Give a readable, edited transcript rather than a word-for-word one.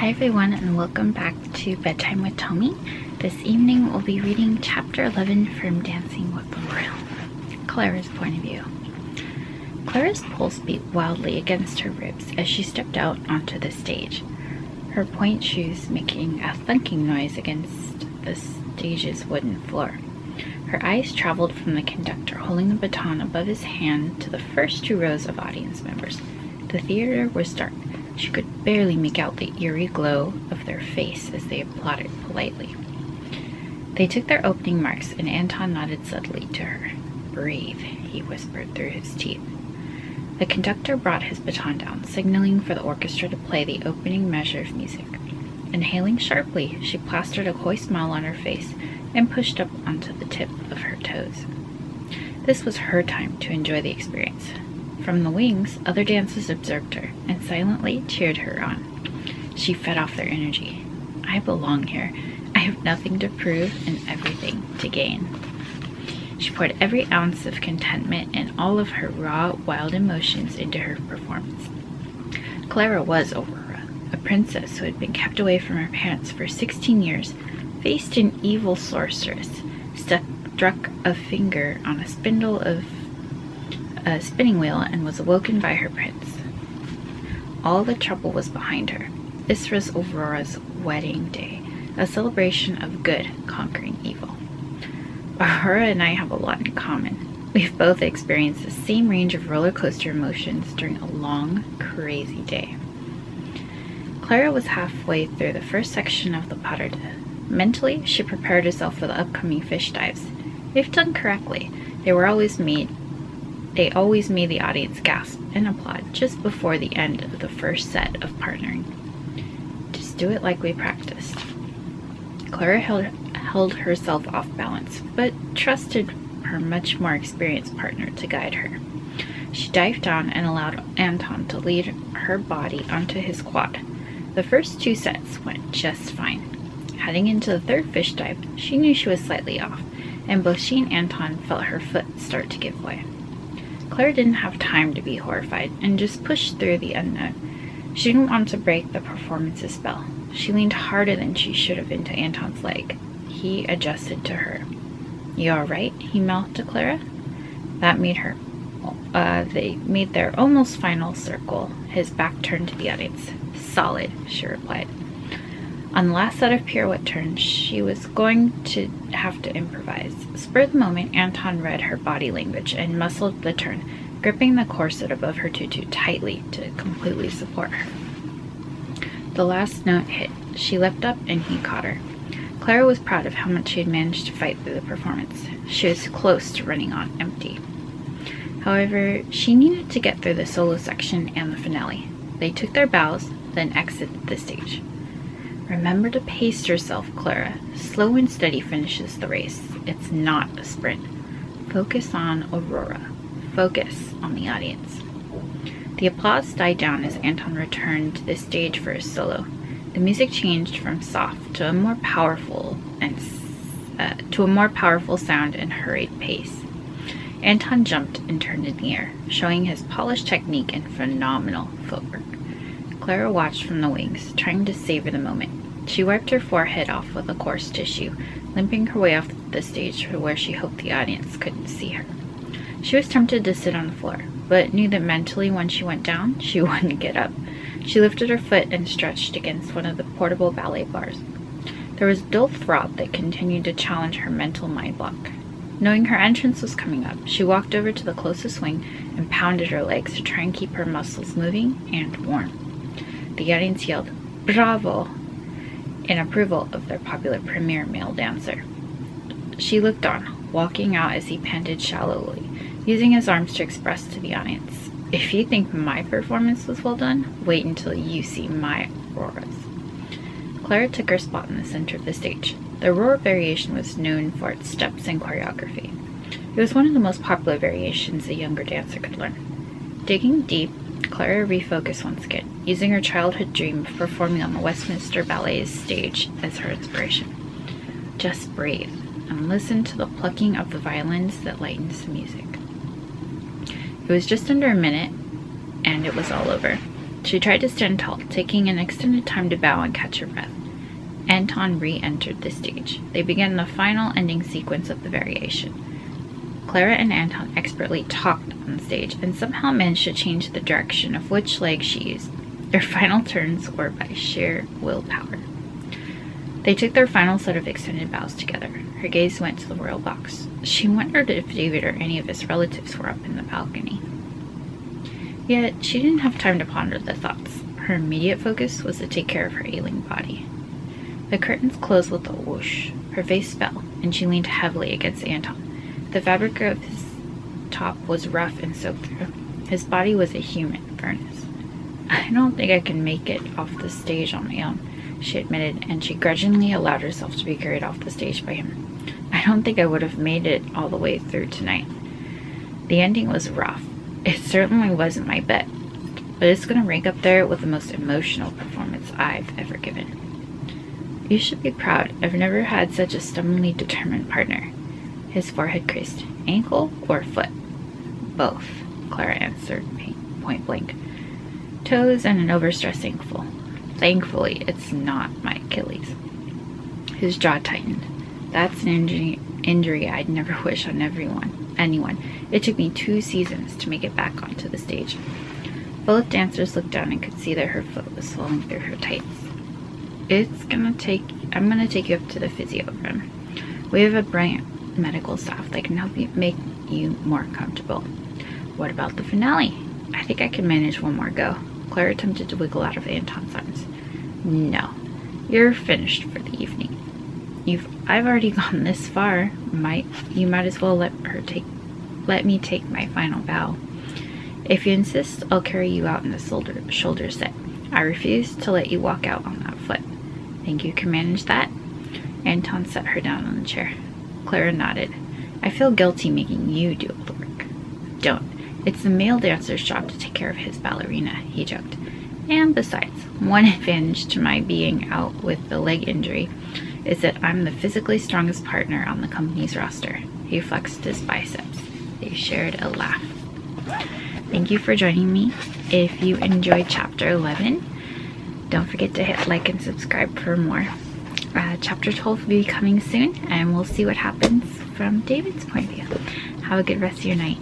Hi everyone, and welcome back to Bedtime with Tomi. This evening we'll be reading Chapter 11 from Dancing with the Royal. Clara's point of view. Clara's pulse beat wildly against her ribs as she stepped out onto the stage, her pointe shoes making a thunking noise against the stage's wooden floor. Her eyes traveled from the conductor holding the baton above his hand to the first two rows of audience members. The theater was dark. She could barely make out the eerie glow of their face as they applauded politely. They took their opening marks, and Anton nodded subtly to her. "Breathe," he whispered through his teeth. The conductor brought his baton down, signaling for the orchestra to play the opening measure of music. Inhaling sharply, she plastered a coy smile on her face and pushed up onto the tip of her toes. This was her time to enjoy the experience. From the wings, other dancers observed her and silently cheered her on. She fed off their energy. "I belong here. I have nothing to prove and everything to gain." She poured every ounce of contentment and all of her raw, wild emotions into her performance. Clara was Aurora, a princess who had been kept away from her parents for 16 years, faced an evil sorceress, struck a finger on a spinning wheel, and was awoken by her prince. All the trouble was behind her. This was Aurora's wedding day, a celebration of good conquering evil. Aurora and I have a lot in common. We've both experienced the same range of roller coaster emotions during a long, crazy day. Clara was halfway through the first section of the pas de deux. Mentally, she prepared herself for the upcoming fish dives. If done correctly, they always made the audience gasp and applaud just before the end of the first set of partnering. Just do it like we practiced. Clara held herself off balance, but trusted her much more experienced partner to guide her. She dived down and allowed Anton to lead her body onto his quad. The first two sets went just fine. Heading into the third fish dive, she knew she was slightly off, and both she and Anton felt her foot start to give way. Clara didn't have time to be horrified and just pushed through the unknown. She didn't want to break the performance's spell. She leaned harder than she should have into Anton's leg. He adjusted to her. "You all right?" he mouthed to Clara. That made her. They made their almost final circle, his back turned to the audience. "Solid," she replied. On the last set of pirouette turns, she was going to have to improvise. Spur of the moment, Anton read her body language and muscled the turn, gripping the corset above her tutu tightly to completely support her. The last note hit. She leapt up and he caught her. Clara was proud of how much she had managed to fight through the performance. She was close to running on empty. However, she needed to get through the solo section and the finale. They took their bows, then exited the stage. "Remember to pace yourself, Clara. Slow and steady finishes the race. It's not a sprint. Focus on Aurora. Focus on the audience." The applause died down as Anton returned to the stage for his solo. The music changed from soft to a more powerful sound and hurried pace. Anton jumped and turned in the air, showing his polished technique and phenomenal footwork. Clara watched from the wings, trying to savor the moment. She wiped her forehead off with a coarse tissue, limping her way off the stage to where she hoped the audience couldn't see her. She was tempted to sit on the floor, but knew that mentally when she went down, she wouldn't get up. She lifted her foot and stretched against one of the portable ballet bars. There was a dull throb that continued to challenge her mental mind block. Knowing her entrance was coming up, she walked over to the closest wing and pounded her legs to try and keep her muscles moving and warm. The audience yelled, "Bravo!" in approval of their popular premier male dancer. She looked on, walking out as he panted shallowly, using his arms to express to the audience, "If you think my performance was well done, wait until you see my Aurora's." Clara took her spot in the center of the stage. The Aurora variation was known for its steps and choreography. It was one of the most popular variations a younger dancer could learn. Digging deep, Clara refocused once again, using her childhood dream of performing on the Westminster Ballet's stage as her inspiration. Just breathe and listen to the plucking of the violins that lightens the music. It was just under a minute, and it was all over. She tried to stand tall, taking an extended time to bow and catch her breath. Anton re-entered the stage. They began the final ending sequence of the variation. Clara and Anton expertly talked on stage and somehow managed to change the direction of which leg she used. Their final turns were by sheer willpower. They took their final set of extended bows together. Her gaze went to the royal box. She wondered if David or any of his relatives were up in the balcony. Yet, she didn't have time to ponder the thoughts. Her immediate focus was to take care of her ailing body. The curtains closed with a whoosh. Her face fell, and she leaned heavily against Anton. The fabric of his top was rough and soaked through. His body was a human furnace. "I don't think I can make it off the stage on my own," she admitted, and she grudgingly allowed herself to be carried off the stage by him. "I don't think I would have made it all the way through tonight." The ending was rough. It certainly wasn't my bet, but it's going to rank up there with the most emotional performance I've ever given. "You should be proud. I've never had such a stubbornly determined partner." His forehead creased. "Ankle or foot?" "Both," Clara answered point blank. "Toes and an overstressed ankle. Thankfully, it's not my Achilles." His jaw tightened. "That's an injury I'd never wish on anyone. It took me 2 seasons to make it back onto the stage." Both dancers looked down and could see that her foot was swelling through her tights. I'm gonna take you up to the physio room. We have a brilliant medical staff that can help you make you more comfortable." "What about the finale?" "I think I can manage one more go." Clara attempted to wiggle out of Anton's arms. "No, you're finished for the evening. I've already gone this far. You might as well let me take my final bow. If you insist, I'll carry you out in the shoulder set. I refuse to let you walk out on that foot." "Think you can manage that?" Anton set her down on the chair. Clara nodded. "I feel guilty making you do all the work." "Don't. It's the male dancer's job to take care of his ballerina," he joked. "And besides, one advantage to my being out with the leg injury is that I'm the physically strongest partner on the company's roster." He flexed his biceps. They shared a laugh. Thank you for joining me. If you enjoyed chapter 11, don't forget to hit like and subscribe for more. Chapter 12 will be coming soon, and we'll see what happens from David's point of view. Have a good rest of your night.